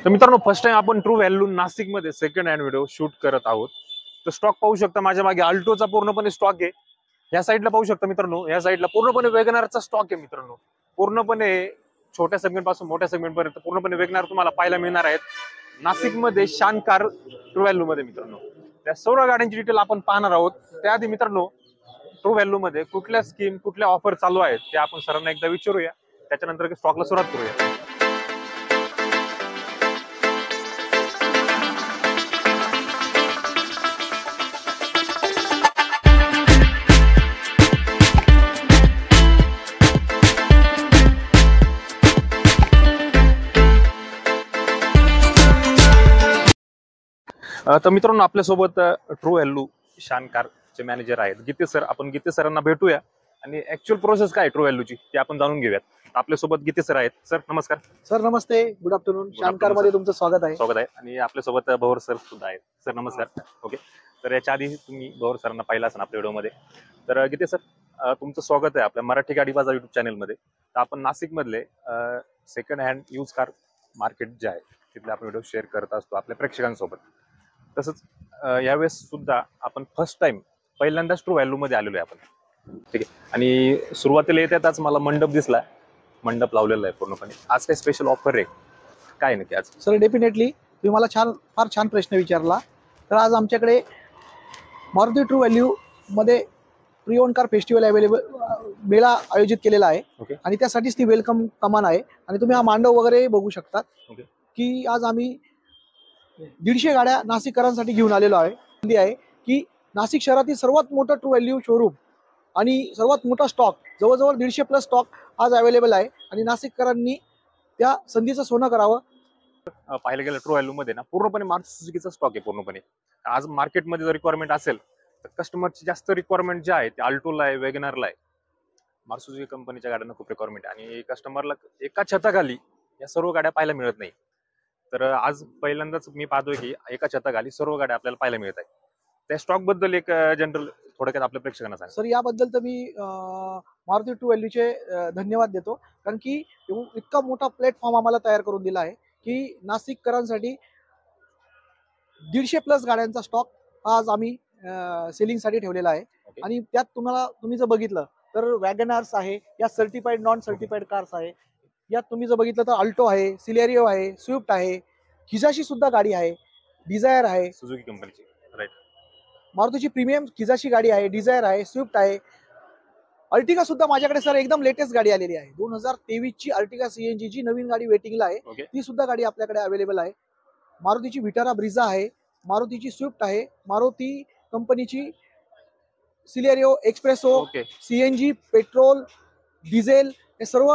तर मित्रांनो, first time आपण ट्रू व्हॅल्यू नाशिकमध्ये सेकंड हँड व्हिडिओ शूट करत आहोत. तर स्टॉक पाहू शकता माझ्या मागे अल्टोचा पूर्णपणे स्टॉक आहे. या साईडला पाहू शकता मित्रांनो, या साईडला पूर्णपणे वेगनारचा स्टॉक आहे मित्रांनो. पूर्णपणे छोट्या सेगमेंट पासून मोठ्या सेगमेंट पर्यंत पूर्णपणे वेगनार तुम्हाला पाहायला मिळणार आहेत नाशिकमध्ये शान कार ट्रू व्हॅल्यू मध्ये मित्रांनो. त्या सर्व गाड्यांची डिटेल आपण पाहणार आहोत. त्याआधी मित्रांनो, ट्रू व्हॅल्यू मध्ये कुठल्या स्कीम कुठल्या ऑफर चालू आहेत ते आपण सरांना एकदा विचारूया. त्याच्यानंतर स्टॉकला सुरुवात करूया. तर मित्रांनो, आपल्यासोबत ट्रू व्हॅल्यू शान कारचे मॅनेजर आहेत गीते सर. आपण गीते सरांना भेटूया आणि ऍक्च्युअल प्रोसेस काय ट्रू व्हॅल्यूची ते आपण जाणून घेऊयात. आपल्यासोबत गीते सर आहेत. सर नमस्कार. सर नमस्ते, गुड आफ्टरनून. शान कार मध्ये तुमचं स्वागत आहे. आणि आपल्यासोबत भवर सर सुद्धा आहेत. सर नमस्कार. ओके, तर याच्या आधी तुम्ही भवर सरांना पाहिला असेल आपल्या व्हिडिओमध्ये. तर गीते सर, तुमचं स्वागत आहे आपल्या मराठी गाडी बाजार युट्यूब चॅनलमध्ये. तर आपण नाशिक मधले second hand use car market जे आहे तिथले आपण व्हिडिओ शेअर करत असतो आपल्या प्रेक्षकांसोबत. तसंच यावेळेस सुद्धा आपण फर्स्ट टाइम पहिल्यांदाच ट्रू व्हॅल्यू मध्ये आलेलो आहे आपण. ठीक आहे. आणि सुरुवातीला येताच मला मंडप दिसला, मंडप लावलेला आहे पूर्णपणे. आज काही स्पेशल ऑफर आहे काय नक्की आज? सर डेफिनेटली तुम्ही मला फार छान प्रश्न विचारला. तर आज आमच्याकडे मारुती ट्रू व्हॅल्यू मध्ये प्री ओन कार फेस्टिवल मेळा आयोजित केलेला आहे. ओके. आणि त्यासाठीच ती वेलकम कमान आहे. आणि तुम्ही हा मांडव वगैरे बघू शकता. ओके. की आज आम्ही 150 गाड्या नाशिककरांसाठी घेऊन आलेलो आहे की नाशिक शहरातील सर्वात मोठं ट्रू व्हॅल्यू शोरूम आणि सर्वात मोठा स्टॉक, जवळजवळ 150+ स्टॉक आज अवेलेबल आहे. आणि नाशिककरांनी त्या संधीचं सोनं करावं. पाहायला गेलं ट्रू व्हॅल्यू मध्ये ना पूर्णपणे मारुती सुझुकीचा स्टॉक आहे पूर्णपणे. आज मार्केटमध्ये जर रिक्वायरमेंट असेल तर कस्टमरची जास्त रिक्वायरमेंट जे आहे ते अल्टोला आहे, वेगनारला आहे. मारुती सुझुकी कंपनीच्या गाड्यांना खूप रिक्वायरमेंट आहे आणि कस्टमरला एका छताखाली या सर्व गाड्या पाहायला मिळत नाही. तर आज पहिल्यांदाच मी पाहतोय की एका छताखाली सर्व गाड्या आपल्याला पाहायला मिळत आहेत. त्या स्टॉक बद्दल एक जनरल थोडक्यात आपल्या प्रेक्षकांना सांगा. सर याबद्दल तर मी मारुती ट्रू व्हॅल्यूचे धन्यवाद देतो. कारण की इतका मोठा प्लॅटफॉर्म आम्हाला तयार करून दिला आहे की नाशिककरांसाठी 150+ गाड्यांचा स्टॉक आज आम्ही सेलिंगसाठी ठेवलेला आहे. आणि त्यात तुम्ही जर बघितलं तर वॅगनार्स आहे, या सर्टिफाईड नॉन सर्टिफाईड कार्स आहे. यात तुम्ही जर बघितलं तर अल्टो आहे, सिलेरियो आहे, स्विफ्ट आहे, खिजाशी सुद्धा गाडी आहे, डिझायर आहे सुझुकी कंपनीची. राईट. मारुतीची प्रीमियम खिजाशी गाडी आहे, डिझायर आहे, स्विफ्ट आहे. अर्टिगा सुद्धा माझ्याकडे सर एकदम लेटेस्ट गाडी आलेली आहे. 2023 ची अर्टिगा CNG जी नवीन गाडी वेटिंगला आहे. ती सुद्धा गाडी आपल्याकडे अवेलेबल आहे. मारुतीची विटारा ब्रिझा आहे, मारुतीची स्विफ्ट आहे, मारुती कंपनीची Celerio, espresso, CNG, petrol, diesel हे सर्व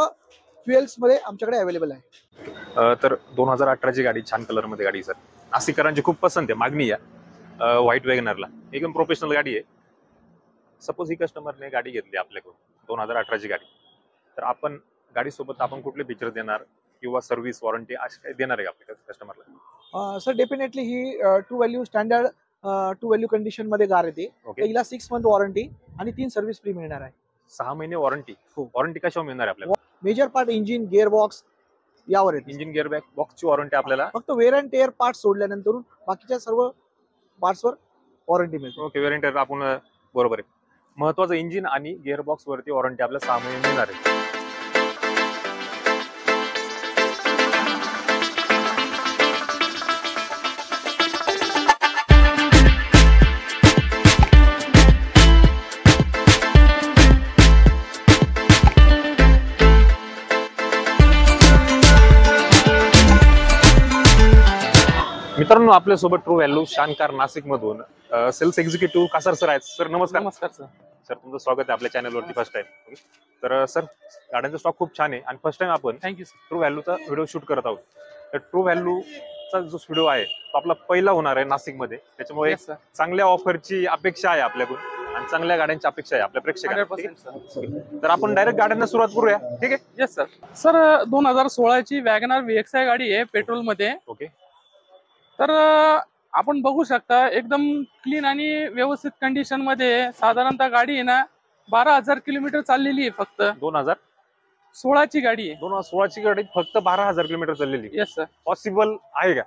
फ्युएल्स मध्ये आमच्याकडे अवेलेबल आहे. तर 2018 गाडी छान कलर मध्ये गाडी सर. नाशिककरांची खूप पसंत आहे, मागणी आहे व्हाईट वेगनरला. एकदम प्रोफेशनल गाडी आहे. सपोज ही कस्टमरने गाडी घेतली आपल्याकडून 2018 गाडी, तर आपण गाडीसोबत आपण कुठले फीचर देणार किंवा सर्व्हिस वॉरंटी अशी काही देणार आहे आपल्या कस्टमरला? सर डेफिनेटली ही true value standard true value condition मध्ये कार येते. हिला 6 मंथ वॉरंटी आणि 3 सर्व्हिस फ्री मिळणार आहे. 6 महिने वॉरंटी. वॉरंटी कशावर मिळणार आहे आपल्याला? Major part engine, gear box यावर येते. इंजिन गिअर बॉक्सची वॉरंटी आपल्याला फक्त वेअर अँड टेअर पार्ट सोडल्यानंतर बाकीच्या सर्व पार्ट्सवर वॉरंटी मिळते. ओके, वेअर अँड टेअर आपण बरोबर आहे. महत्वाचं इंजिन आणि गिअर बॉक्स वरती वॉरंटी आपल्याला 6 महिने मिळणार आहे. मित्रांनो, आपल्यासोबत ट्रू व्हॅल्यू शान कार नाशिक मधून सेल्स एक्झिक्युटिव्ह कासार सर आहेत. सर नमस्कार. नमस्कार सर. सर तुमचं स्वागत आहे आपल्या चॅनलवरती फर्स्ट टाइम. तर सर, गाड्यांचा स्टॉक खूप छान आहे आणि फर्स्ट टाइम आपण थँक्यू ट्रू व्हॅल्यूचा व्हिडिओ शूट करत आहोत. तर ट्रू व्हॅल्यूचा जो व्हिडिओ आहे तो आपला पहिला होणार आहे नाशिकमध्ये. त्याच्यामुळे चांगल्या ऑफरची अपेक्षा आहे आपल्याकडून आणि चांगल्या गाड्यांची अपेक्षा आहे आपल्या प्रेक्षकांना. तर आपण डायरेक्ट गाड्यांना सुरुवात करूया. ठीक आहे? Yes sir. सर 2016ची वॅगनार VXI गाडी आहे पेट्रोल मध्ये. ओके. तर आपण बघू शकता एकदम क्लीन आणि व्यवस्थित कंडिशन मध्ये. साधारणतः गाडी आहे ना 12,000 किलोमीटर चाललेली आहे फक्त. 2016ची गाडी आहे. 2016ची गाडी फक्त 12,000 किलोमीटर चाललेली. Yes sir. पॉसिबल आहे का?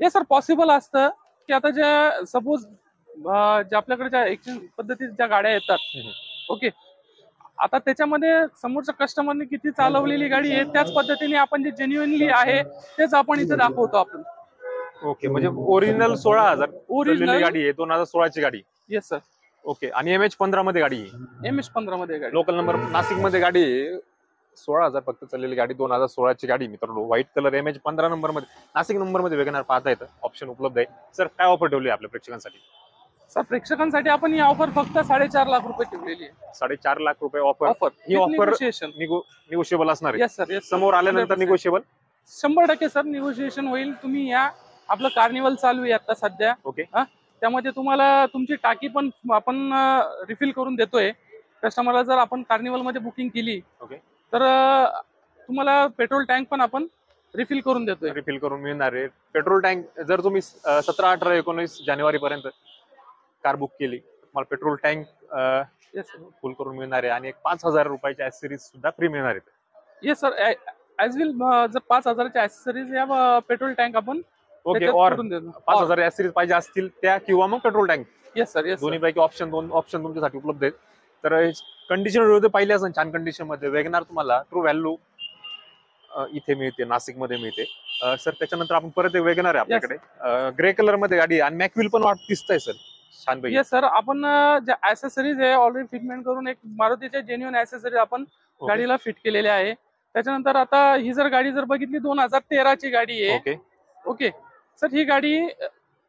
येस सर, पॉसिबल असतं की आता ज्या सपोज ज्या आपल्याकडे ज्या एक्सचेंज पद्धतीच्या ज्या गाड्या येतात, ओके, आता त्याच्यामध्ये समोरच्या कस्टमरने किती चालवलेली गाडी आहे त्याच पद्धतीने आपण जे जेन्युइनली आहे तेच आपण इथे दाखवतो आपण. ओके, म्हणजे ओरिजिनल 16,000 Original. गाडी आहे, 2016ची गाडी. Yes sir. ओके, आणि MH15 मध्ये गाडी आहे. MH15 मध्ये गाडी. लोकल नंबर नाशिक मध्ये गाडी आहे. 16,000 फक्त चाललेली गाडी, 2016ची गाडी मित्रांनो. व्हाईट कलर, MH15 नंबर मध्ये, नाशिक नंबर मध्ये वेगणार पाहता येतं. ऑप्शन उपलब्ध आहे. सर काय ऑफर ठेवली आहे आपल्या प्रेक्षकांसाठी? सर प्रेक्षकांसाठी आपण ही ऑफर फक्त 4.5 लाख रुपये ठेवलेली आहे. 4.5 लाख रुपये ऑफर. ऑफर ही ऑफर निगोशिएशन. निगोशिएबल असणार आहे. Yes sir. येस, समोर आल्यानंतर 100%. निगोशिएबल 100% सर निगोशिएशन होईल. तुम्ही या, आपलं कार्निवल चालू आहे आता सध्या. ओके. त्यामध्ये तुम्हाला तुमची टाकी पण आपण रिफिल करून देतोय कस्टमरला. जर आपण कार्निवल मध्ये बुकिंग केली, ओके, तर तुम्हाला पेट्रोल टँक पण आपण रिफिल करून देतोय. रिफिल करून मिळणार आहे पेट्रोल टँक. जर तुम्ही 17, 18, 19 जानेवारी पर्यंत कार बुक केली, तुम्हाला पेट्रोल टँक फुल करून मिळणार आहे. आणि एक 5,000 रुपयाची ऍक्सेसरीज सुद्धा फ्री मिळणार आहेत. येस सर, ऍज विल जर 5,000च्या ऍक्सेसरीज या पेट्रोल टँक आपण ओके, त्याच्यात और करून देतो. 5,000 ऍक्सेसरीज पाहिजे असतील त्या, किंवा मग petrol tank, yes sir. Yes दोन्ही पैकी दोन ऑप्शन तुमच्यासाठी उपलब्ध आहेत. तर कंडिशन व्हिडिओ पाहिले असेल छान कंडिशन मध्ये. वेगनार तुम्हाला ट्रू व्हॅल्यू इथे मिळते, नाशिक मध्ये मिळते. सर त्याच्यानंतर आपण परत एक वेगनार आहे आपल्याकडे, ग्रे कलर मध्ये गाडी, आणि मॅक्विल पण दिसतंय सर छान पैकी. येस सर, आपण ज्या ऍक्सेसरीज आहे ऑलरेडी फिटमेंट करून एक मारुतीच्या जेन्युइन ऍक्सेसरीज आपण गाडीला फिट केलेल्या आहे. त्याच्यानंतर आता ही जर गाडी जर बघितली 2013ची गाडी आहे. ओके. ओके सर, ही गाडी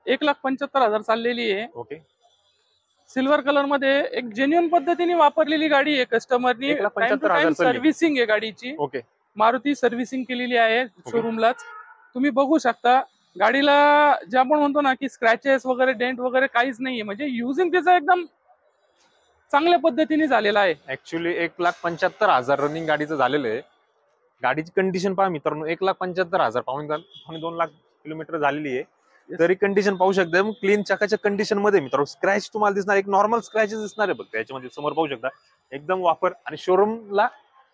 1,75,000 चाललेली आहे. ओके, सिल्वर कलर मध्ये एक जेन्युइन पद्धतीने वापरलेली गाडी आहे. कस्टमरनी 1,75,000 सर्व्हिसिंग आहे गाडीची. ओके, मारुती सर्व्हिसिंग केलेली आहे शोरूमलाच. तुम्ही बघू शकता गाडीला जे आपण म्हणतो ना की स्क्रॅचेस वगैरे, डेंट वगैरे काहीच नाहीये. म्हणजे युजिंग त्याचा एकदम चांगल्या पद्धतीने झालेला आहे. ऍक्च्युली 1,75,000 रनिंग गाडीचं झालेलं आहे. गाडीची कंडिशन पहा मित्रांनो, 1,75,000 पावणे 2 लाख किलोमीटर झालेली आहे. तरी कंडिशन पाहू शकता, मग क्लीन चकाच्या कंडिशन मध्ये मित्रांनो. स्क्रॅच तुम्हाला दिसणार, एक नॉर्मल स्क्रॅचेस दिसणार आहे बघ याच्यामध्ये, समोर पाहू शकता एकदम वापर. आणि शोरूमला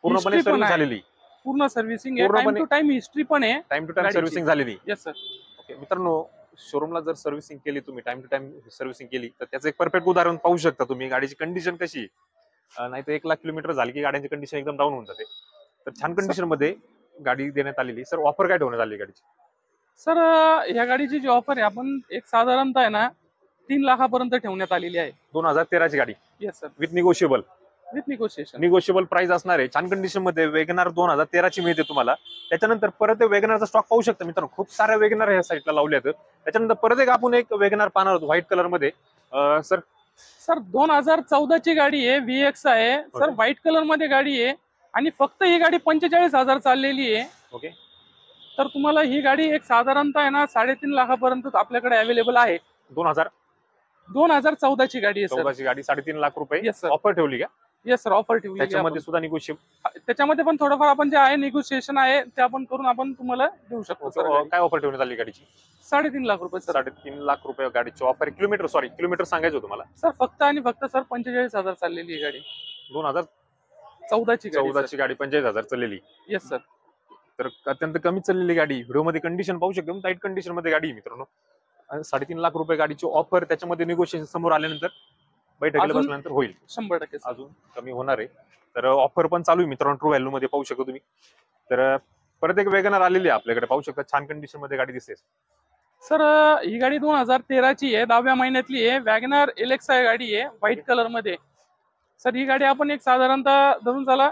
पूर्णपणे History पण सर्व्हिस आहे. झालेली, पूर्ण सर्व्हिसिंग आहे, टाइम पूर्णपणे टू टाइम हिस्ट्री पण आहे. टाइम टू टाइम गाडीची. सर्व्हिसिंग झालेली. Yes sir. ओके मित्रांनो, शोरूमला जर सर्व्हिसिंग केली तुम्ही, टाइम टू टाइम सर्व्हिसिंग केली, तर त्याचं एक परफेक्ट उदाहरण पाहू शकता तुम्ही. गाडीची कंडिशन कशी, नाही तर 1 लाख किलोमीटर झाली की गाड्यांची कंडिशन एकदम डाऊन होऊन जाते. तर छान कंडिशन मध्ये गाडी देण्यात आलेली. सर ऑफर काय ठेवण्यात आली गाडीची? सर ह्या गाडीची जी ऑफर आहे आपण एक साधारणतः आहे ना 3 लाखापर्यंत ठेवण्यात आलेली आहे. 2013ची गाडी yes sir, with negotiable. With negotiation. Negotiable price असणार आहे. छान कंडिशन मध्ये वेगनार 2013ची मिळते तुम्हाला. त्याच्यानंतर परत वेगनारचा स्टॉक पाहू शकता मित्रांनो, खूप साऱ्या वेगनार ह्या साईडला लावल्या आहेत. त्याच्यानंतर परत एक आपण एक वेगनार पाहणार आहोत व्हाईट कलर मध्ये. सर 2014ची गाडी आहे, VX आहे सर, व्हाईट कलर मध्ये गाडी आहे. आणि फक्त ही गाडी 45,000 चाललेली आहे. ओके, तर तुम्हाला ही गाडी एक साधारणतः आहे ना 3.5 लाखापर्यंत आपल्याकडे अवेलेबल आहे. 2014ची गाडी आहे सर. 14ची गाडी 3.5 लाख रुपये येस सर. ऑफर ठेवली का? येस सर, ऑफर ठेवली. त्याच्यामध्ये सुद्धा निगोशिएबल, त्याच्यामध्ये पण थोडंफार आपण जे आहे निगोशिएशन आहे ते आपण करून आपण तुम्हाला देऊ शकतो सर. काय ऑफर ठेवण्यात आली गाडीची? 3.5 लाख रुपये सर. 3.5 लाख रुपये गाडीची ऑफर. किलोमीटर सांगायचं होतं मला सर फक्त आणि फक्त सर 45,000 चाललेली आहे गाडी. 2014ची गाडी 45,000 चाललेली. Yes sir. तर अत्यंत कमी चाललेली गाडी. व्हिडिओमध्ये कंडिशन पाहू शकतो, टाईट कंडिशन मध्ये गाडी मित्रांनो. 3.5 लाख रुपये गाडीची ऑफर. त्याच्यामध्ये निगोशिएशन समोर आल्यानंतर, बैठकीला बसल्यानंतर होईल. 100% अजून कमी होणार आहे. तर ऑफर पण चालू आहे मित्रांनो, ट्रू व्हॅल्यू मध्ये पाहू शकतो तुम्ही. तर परत एक वेगनार आलेली आहे आपल्याकडे, पाहू शकता छान कंडिशन मध्ये गाडी दिसते. सर ही गाडी 2013ची आहे, 10व्या महिन्यातली आहे. वॅगनार LXi गाडी आहे व्हाईट कलर मध्ये. सर ही गाडी आपण एक साधारणतः धरून चला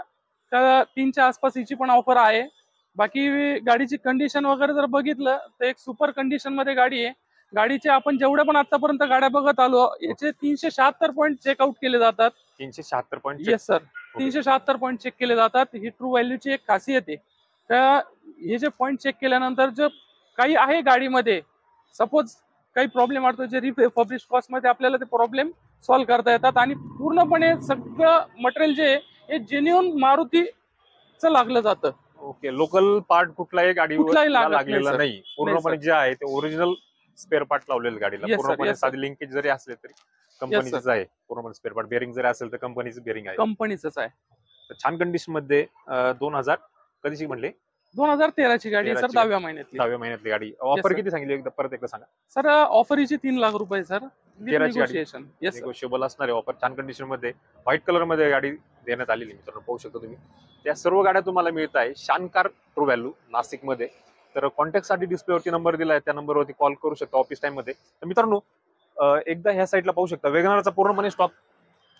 त्या 3च्या आसपास हिची पण ऑफर आहे. बाकी गाडीची कंडिशन वगैरे जर बघितलं तर एक सुपर कंडिशन मध्ये गाडी आहे. गाडीचे आपण जेवढे पण आतापर्यंत गाड्या बघत आलो याचे 376 पॉईंट चेकआउट केले जातात. 376 point. Yes sir, 376 point check केले जातात. ही ट्रू व्हॅल्यूची एक खासियत आहे. त्या हे जे पॉईंट चेक केल्यानंतर जे काही आहे गाडीमध्ये, सपोज काही प्रॉब्लेम वाटतो, जे रिफर्बिश कॉस्ट मध्ये आपल्याला ते प्रॉब्लेम सॉल्व्ह करता येतात. आणि पूर्णपणे सगळं मटेरियल जे हे जेन्युइन मारुतीचं लागलं जातं. ओके, लोकल पार्ट कुठलाही गाडीवर लागलेला नाही. पूर्णपणे जे आहे ते ओरिजिनल स्पेअर पार्ट लावलेले गाडीला. पूर्णपणे साधी लिंकेज जरी असले तरी कंपनीचंच आहे. पूर्णपणे स्पेअर पार्ट. बेअरिंग जरी असेल तर कंपनीचं बेअरिंग आहे, कंपनीचंच आहे. तर छान कंडिशन मध्ये 2000 कधीची म्हणले 2013ची गाडी आहे सर, 13ची 10व्या महिन्यातली. 10व्या महिन्यातली गाडी. Offer sir. किती सांगितली एकदा परत एकदा सांगा. सर ऑफर हिची 3 लाख रुपये सर, 13ची गाडी. नेगोशिएशन. Yes sir. निगोशिएबल असणारे ऑफर. छान कंडिशन मध्ये व्हाईट कलर मध्ये गाडी देण्यात आलेली मित्रांनो, पाहू शकता तुम्ही. त्या सर्व गाड्या तुम्हाला मिळत आहे शानकार ट्रू व्हॅल्यू नाशिक मध्ये. तर कॉन्टॅक्ट साठी डिस्प्लेवरती नंबर दिलाय, त्या नंबरवरती कॉल करू शकता ऑफिस टाइम मध्ये. तर मित्रांनो एकदा ह्या साईडला पाहू शकता वेगनारचा पूर्णपणे स्टॉक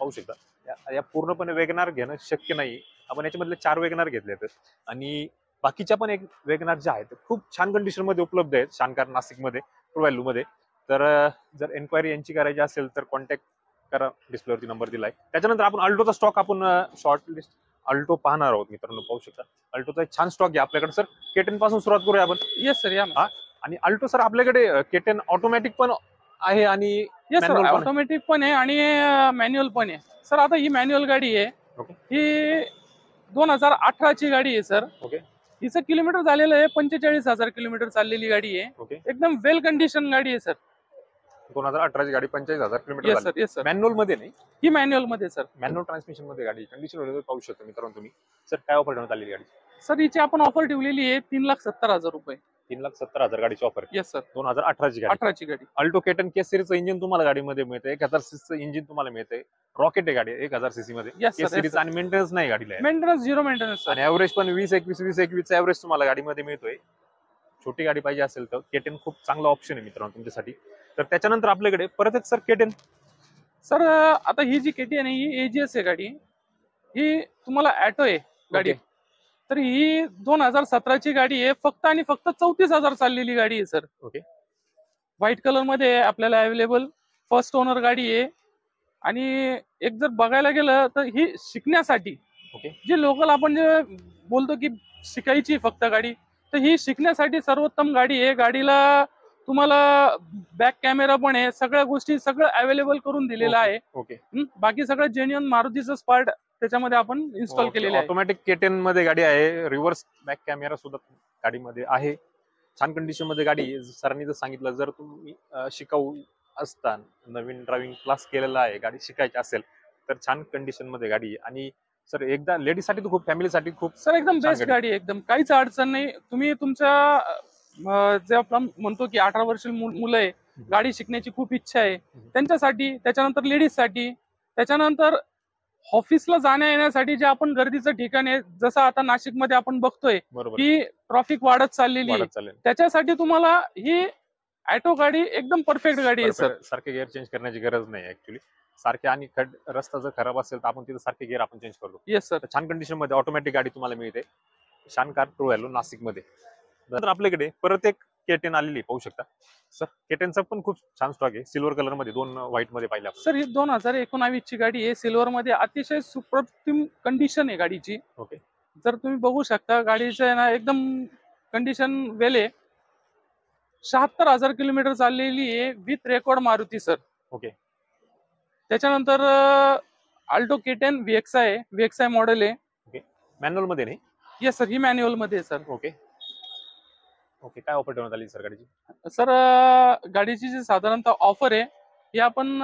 पाहू शकता. या पूर्णपणे वेगनार घेणं शक्य नाही. आपण याच्यामधले 4 वेगनार घेतले आणि बाकीच्या पण एक वेगनार ज्या आहेत खूप छान कंडिशन मध्ये उपलब्ध आहेत शानकार नाशिक मध्ये ट्रू व्हॅल्यू मध्ये. तर जर एन्क्वायरी यांची करायची असेल तर कॉन्टॅक्ट करा, डिस्प्लेवरती नंबर दिलाय. त्याच्यानंतर आपण अल्टोचा स्टॉक आपण शॉर्ट लिस्ट अल्टो पाहणार आहोत मित्रांनो, पाहू शकता. अल्टोचा एक छान स्टॉक आहे आपल्याकडे. सर केटेन पासून सुरुवात करूया आपण. येस सर, या ना. आणि अल्टो सर आपल्याकडे केटेन ऑटोमॅटिक पण आहे आणि येस सर, manual पण आहे. ऑटोमॅटिक पण आहे आणि मॅन्युअल पण आहे सर. आता ही मॅन्युअल गाडी आहे, Okay. ही 2018ची गाडी आहे सर. Okay. हिचं किलोमीटर झालेलं आहे 45,000 किलोमीटर चाललेली गाडी आहे. ओके. एकदम वेल कंडिशन गाडी आहे सर. 2018ची गाडी 45,000 किलोमीटर येस झाली. Sir, yes sir. मॅन्युअल मध्ये नाही, ही मॅन्युअल मध्ये सर. मॅन्युअल ट्रान्समिशन मध्ये गाडी कंडिशन पाहू शकता मित्रांनो तुम्ही. सर काय ऑफर ठेवण्यात आलेली गाडी? सर हिची आपण ऑफर ठेवलेली आहे 3,70,000 रुपये. 3,70,000 गाडीची ऑफर. Yes sir. 2018ची गाडी. 18ची गाडी. अल्टो केटन के सिरीजचं इंजिन तुम्हाला गाडीमध्ये मिळतं. 1000 सीसीचं इंजिन तुम्हाला मिळतंय. रॉकेट आहे गाडी 1000 सीसी मध्ये. येस के सर, सिरीज आणि मेंटेनन्स नाही गाडीला. Maintenance zero maintenance sir. आणि ऍव्हरेज पण 20-21 ऍव्हरेज तुम्हाला गाडीमध्ये मिळतोय. छोटी गाडी पाहिजे असेल तर केटेन खूप चांगला ऑप्शन आहे मित्रांनो तुमच्यासाठी. तर त्याच्यानंतर आपल्याकडे परत एक सर केटेन. सर आता ही जी केटीएन आहे ही एजीएस आहे गाडी. ही तुम्हाला ऍटो आहे गाडी. Okay. तर ही 2017ची गाडी आहे, फक्त आणि फक्त 34,000 चाललेली गाडी आहे सर. ओके. व्हाईट कलर मध्ये आहे आपल्याला अवेलेबल. फर्स्ट ओनर गाडी आहे आणि एक जर बघायला गेलं तर ही शिकण्यासाठी, ओके. जे लोकल आपण जे बोलतो की शिकायची फक्त गाडी, तर ही शिकण्यासाठी सर्वोत्तम गाडी आहे. गाडीला तुम्हाला बॅक कॅमेरा पण आहे, सगळ्या गोष्टी सगळं अवेलेबल करून दिलेलं आहे. ओके. बाकी सगळं जेन्युअन मारुतीचं स्पार्ट त्याच्यामध्ये आपण इन्स्टॉल केलेले आहे. ऑटोमॅटिक केटेन मध्ये गाडी आहे. रिव्हर्स बॅक कॅमेरा सुद्धा गाडीमध्ये आहे. छान कंडिशन मध्ये गाडी. सरांनी जर सांगितलं जर तुम्ही शिकाऊ असता, नवीन ड्रायव्हिंग क्लास केलेला आहे, गाडी शिकायची असेल तर छान कंडिशन मध्ये गाडी आहे. आणि सर एकदा लेडीज साठी तर खूप, फॅमिलीसाठी खूप सर एकदम छान बेस्ट गाडी. गाडी आहे, एकदम काहीच अडचण नाही. तुम्ही तुमच्या जे आपण म्हणतो की 18 वर्षीय मुलं आहे, गाडी शिकण्याची खूप इच्छा आहे त्यांच्यासाठी, त्याच्यानंतर लेडीज साठी, त्याच्यानंतर ऑफिसला जाण्या येण्यासाठी जे आपण गर्दीचं ठिकाण आहे, जसं आता नाशिकमध्ये आपण बघतोय बरोबर की ट्रॉफिक वाढत चाललेली आहे, वाढत चालेल. त्याच्यासाठी तुम्हाला ही ॲटो गाडी एकदम परफेक्ट गाडी आहे सर. सारखे गिअर चेंज करण्याची गरज नाही ऍक्च्युली. सारखे आणि रस्ता जर खराब असेल तर आपण तिथे सारखे गिअर आपण चेंज करतो. Yes sir. छान कंडिशन मध्ये ऑटोमॅटिक गाडी तुम्हाला मिळते शानकार ट्रू व्हॅल्यू नाशिक मध्ये. नंतर आपल्याकडे परत एक केटेन आलेली पाहू शकता. सर केटेनचा पण खूप छान स्टॉक आहे. सिल्वर कलर मध्ये, 2 व्हाईट मध्ये पाहिजे आपण. सर ही 2019ची गाडी आहे, सिल्वर मध्ये. अतिशय सुप्रतिम कंडिशन आहे गाडीची. ओके. जर तुम्ही बघू शकता गाडीचं ना एकदम कंडिशन वेल आहे. 76,000 किलोमीटर चाललेली आहे with record Maruti sir. Okay. त्याच्यानंतर अल्टो केटेन व्हीएक्सआय मॉडेल आहे. मॅन्युअल मध्ये नाही. येस सर, ही मॅन्युअल मध्ये आहे सर. ओके. ओके. काय ऑफर ठेवण्यात आली सर गाडीची? सर गाडीची जी साधारणतः ऑफर आहे ही आपण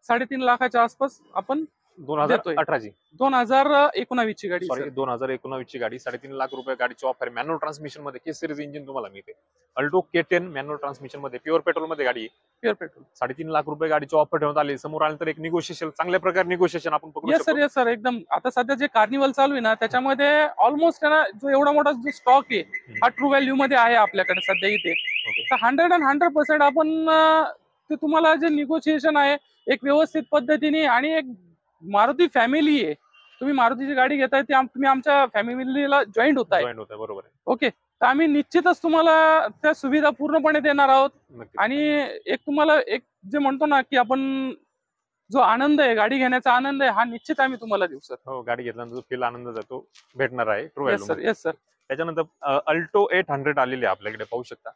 3.5 लाखाच्या आसपास आपण 2018ची 2019ची गाडी सॉरी 2019ची गाडी. 3.5 लाख रुपये गाडीची ऑफर. मॅन्युअल ट्रान्समिशन मध्ये के सिरीज इंजिन तुम्हाला मिळते. अल्टो केटेन मॅन्युअल ट्रान्समिशन मध्ये प्युअर पेट्रोल मध्ये गाडी. Pure petrol. 3.5 लाख रुपये गाडीची ऑफर ठेवण्यात आली. समोर आल्यानंतर एक निगोशिएशन, चांगल्या प्रकारे निगोशिएशन आपण करू येस शकतो. Sir, yes sir. एकदम आता सध्या जे कार्निवल चालू आहे ना, त्याच्यामध्ये ऑलमोस्ट ना जो एवढा मोठा जो स्टॉक आहे हा ट्रू व्हॅल्यू मध्ये आहे आपल्याकडे सध्या इथे. तर 100% आपण ते तुम्हाला जे निगोशिएशन आहे एक व्यवस्थित पद्धतीने, आणि एक मारुती फॅमिली आहे, तुम्ही मारुतीची गाडी घेताय ते तुम्ही आमच्या फॅमिलीला जॉईंट होताय. जॉईन होत आहे. बरोबर आहे. ओके. तर आम्ही निश्चितच तुम्हाला त्या सुविधा पूर्णपणे देणार आहोत. नक्की. आणि एक तुम्हाला एक जे म्हणतो ना की आपण जो आनंद आहे, गाडी घेण्याचा आनंद आहे, हा निश्चित आम्ही तुम्हाला देऊ सर. हो, गाडी घेतल्यानंतर फील आनंद जातो भेटणार आहे true yes value. Sir, yes sir. त्याच्यानंतर अल्टो 800 आलेली आहे आपल्याकडे, पाहू शकता.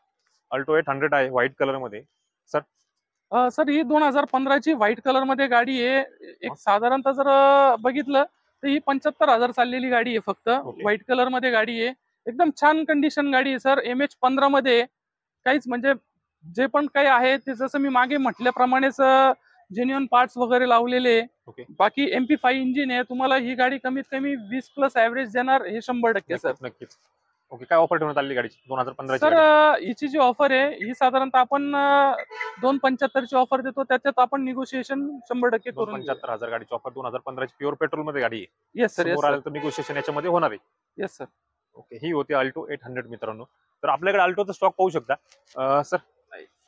अल्टो 800 आहे व्हाईट कलर मध्ये. सर ही 2015ची व्हाईट कलर मध्ये गाडी आहे. एक साधारणतः जर बघितलं तर ही 75,000 चाललेली गाडी आहे फक्त. Okay. व्हाईट कलर मध्ये गाडी आहे, एकदम छान कंडिशन गाडी आहे सर. MH15 मध्ये काहीच म्हणजे जे पण काही आहे ते जसं मी मागे म्हटल्याप्रमाणेच जेन्युअन पार्ट्स वगैरे लावलेले. ओके. बाकी MP5 इंजिन आहे. तुम्हाला ही गाडी कमीत कमी 20+ ऍव्हरेज देणार हे 100% सर. नक्कीच. ओके, काय ऑफर ठेवण्यात आली गाडीची 2015 सर हिची जी ऑफर आहे ही साधारणतः आपण 275 ची ऑफर देतो. त्याच्यात आपण निगोशिएशन 100% करून 75,000 गाडीची ऑफर 2015 ची प्युअर पेट्रोल मध्ये गाडी आहे. Yes sir. समोर आलं तर निगोशिएशन याच्यामध्ये होणार आहे. Yes sir. ओके, ही होती अल्टो 800 मित्रांनो. तर आपल्याकडे अल्टोचा स्टॉक पाहू शकता. सर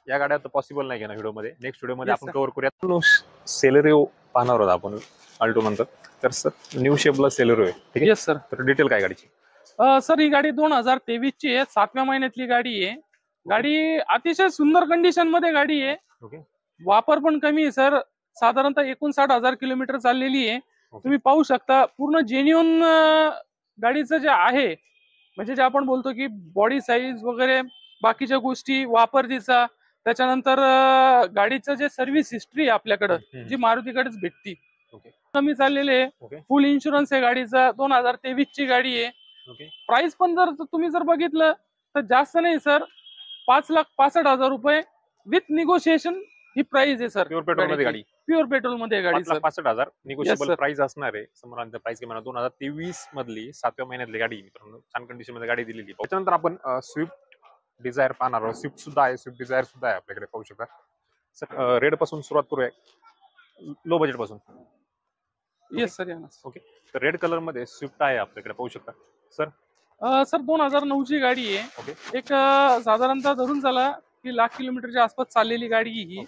या गाड्या तर पॉसिबल नाही घेणार व्हिडिओ मध्ये. नेक्स्ट व्हिडिओ मध्ये Yes, आपण sir. कव्हर करूया. सेलेरिओ पाहणार आहोत आपण अल्टो नंतर. तर सर न्यू शेपला सेलेरिओ आहे, ठीक आहे. Yes sir. तर डिटेल काय गाडीची? सर ही गाडी 2023 ची आहे. 7व्या महिन्यातली गाडी आहे. गाडी अतिशय सुंदर कंडिशन मध्ये गाडी आहे. ओके. वापर पण कमी आहे सर. साधारणतः 59,000 किलोमीटर चाललेली आहे. तुम्ही पाहू शकता पूर्ण जेन्युअन गाडीचं जे आहे, म्हणजे जे आपण बोलतो की बॉडी साईज वगैरे बाकीच्या गोष्टी वापर तिचा, त्याच्यानंतर गाडीचं जे सर्व्हिस हिस्ट्री आहे आपल्याकडं जी मारुतीकडेच भेटती, ओके. कमी चाललेले. ओके. फुल इन्शुरन्स आहे गाडीचा. 2023 ची गाडी आहे. ओके. प्राइस पण जर तुम्ही जर बघितलं तर जास्त नाही सर. 5,65,000 रुपये विथ निगोशिएशन ही प्राइस आहे सर. प्युअर पेट्रोल मध्ये गाडी. प्युअर पेट्रोल मध्ये गाडी सर. 5,65,000 negotiable sir. प्राइस असणार आहे. समोर प्राइस किंवा 2023 मधली 7व्या महिन्यातली गाडी मित्रांनो. छान कंडिशन मध्ये गाडी दिलेली. त्याच्यानंतर आपण स्विफ्ट डिझायर पाहणार आहोत. स्विफ्ट सुद्धा आहे, स्विफ्ट डिझायर सुद्धा आहे आपल्याकडे पाहू शकता. सर रेड पासून सुरुवात करूया, लो बजेट पासून. Yes sir. ओके. तर रेड कलर मध्ये स्विफ्ट आहे आपल्याकडे पाहू शकता. सर 2009 ची गाडी आहे. ओके. एक साधारणतः धरून चला की 1,00,000 किलोमीटरच्या आसपास चाललेली गाडी ही.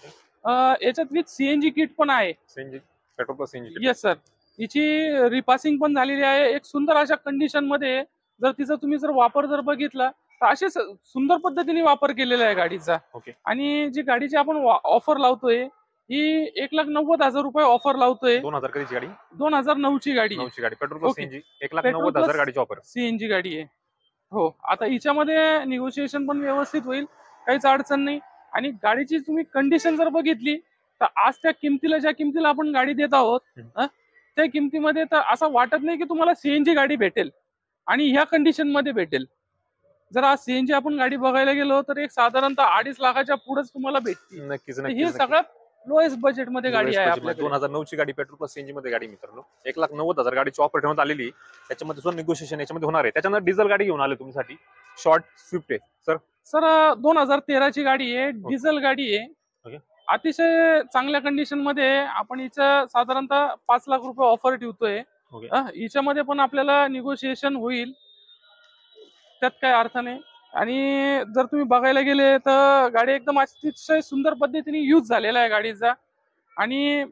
याच्यात विथ सीएनजी किट पण आहे. CNG petrol plus CNG. Yes sir. हिची रिपासिंग पण झालेली आहे. एक सुंदर अशा कंडिशन मध्ये जर तिचा तुम्ही जर वापर जर बघितला तर असे सुंदर पद्धतीने वापर केलेला आहे गाडीचा. ओके. आणि जी गाडीची आपण ऑफर लावतोय ही 1,90,000 रुपये ऑफर लावतोय. 2000 कधीची गाडी? 2009 ची गाडी. 9 ची गाडी पेट्रोल प्लस ओके. सीएनजी 1,90,000 गाडीची ऑफर. सीएनजी गाडी आहे. हो. आता हिच्यामध्ये निगोशिएशन पण व्यवस्थित होईल, काहीच अडचण नाही. आणि गाडीची तुम्ही कंडिशन जर बघितली तर आज त्या किमतीला ज्या किमतीला आपण गाडी देत आहोत त्या किमतीमध्ये तर असं वाटत नाही की तुम्हाला सीएनजी गाडी भेटेल आणि ह्या कंडिशन मध्ये भेटेल. जर आज सीएनजी आपण गाडी बघायला गेलो तर एक साधारणतः 2.5 लाखाच्या पुढेच तुम्हाला भेटते. नक्कीच ही नक्कीच. सगळ्यात लोएस्ट बजेट मध्ये गाडी आहे आपल्याकडे. 2009 ची गाडी पेट्रोल प्लस सीएनजी मध्ये गाडी मित्रांनो. 1,90,000 गाडीची ऑफर ठेवण्यात आलेली. त्याच्यामध्ये सुद्धा निगोशिएशन याच्यामध्ये होणार आहे. त्याच्यानंतर डिझेल गाडी घेऊन आले तुमच्यासाठी. शॉर्ट स्विफ्ट आहे सर 2013 ची गाडी आहे. डिझेल गाडी आहे. ओके. अतिशय चांगल्या कंडिशन मध्ये आपण हिचं साधारणतः 5 लाख रुपये ऑफर ठेवतोय. ओके. हिच्यामध्ये पण आपल्याला निगोशिएशन होईल, त्यात काय अर्थ नाही. आणि जर तुम्ही बघायला गेले तर गाडी एकदम अतिशय सुंदर पद्धतीने यूज झालेला आहे गाडीचा. आणि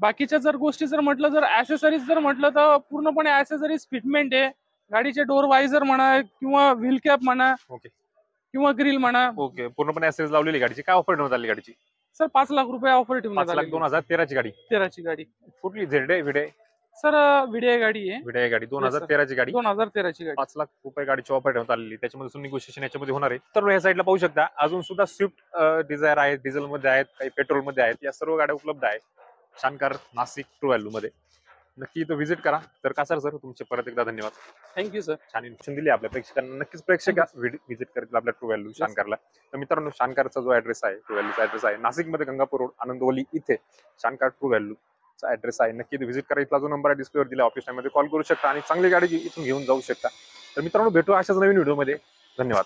बाकीच्या जर गोष्टी जर म्हटलं, जर ऍसेसरीज जर म्हटलं तर पूर्णपणे ऍसेसरीज फिटमेंट आहे. गाडीचे डोर वायझर म्हणा किंवा व्हील कॅप म्हणा ओके. किंवा ग्रिल म्हणा. ओके. पूर्णपणे ऍसेसरीज लावलेली गाडीची. काय ऑफर ठेवण्यात आली गाडीची? सर 5 लाख रुपये ऑफर ठेवण्यात 5 लाख. आली. 2013 ची गाडी. 13 ची गाडी. कुठली? झेडे विडे? सर व्हिडिओ गाडी आहे. विडे गाडी 2013 ची गाडी. 2013 ची गाडी. 5 लाख रुपये गाडीची ऑफर ठेवण्यात आलेली. त्याच्यामध्ये निगोशिएशन याच्यामध्ये होणार आहे. तर या साईडला पाहू शकता अजून सुद्धा स्विफ्ट डिझायर आहेत, डिझेल मध्ये आहेत, काही पेट्रोल मध्ये आहेत. या सर्व गाड्या उपलब्ध आहेत शानकार नाशिक ट्रू व्हॅल्यू मध्ये. नक्की इथं व्हिजिट करा. तर कासार सर तुमचे परत एकदा धन्यवाद. Thank you sir. छान इन्फॉर्मेशन दिली आपल्या प्रेक्षकांना. नक्कीच प्रेक्षक व्हिजिट करतील आपल्या ट्रू व्हॅल्यू शानकारला. तर मित्रांनो शानकारचा जो ऍड्रेस आहे, ट्रू व्हॅल्यूचा ऍड्रेस आहे नाशिकमध्ये गंगापूर रोड आनंदवली इथे शानकार ट्रू व्हॅल्यूचा ऍड्रेस आहे. नक्की व्हिजिट करा. इथला जो नंबर आहे डिस्प्लेवर दिला, ऑफिस टाइम मध्ये कॉल करू शकता आणि चांगली गाडी इथून घेऊन जाऊ शकता. तर मित्रांनो भेटू अशाच नवीन व्हिडिओ मध्ये. धन्यवाद.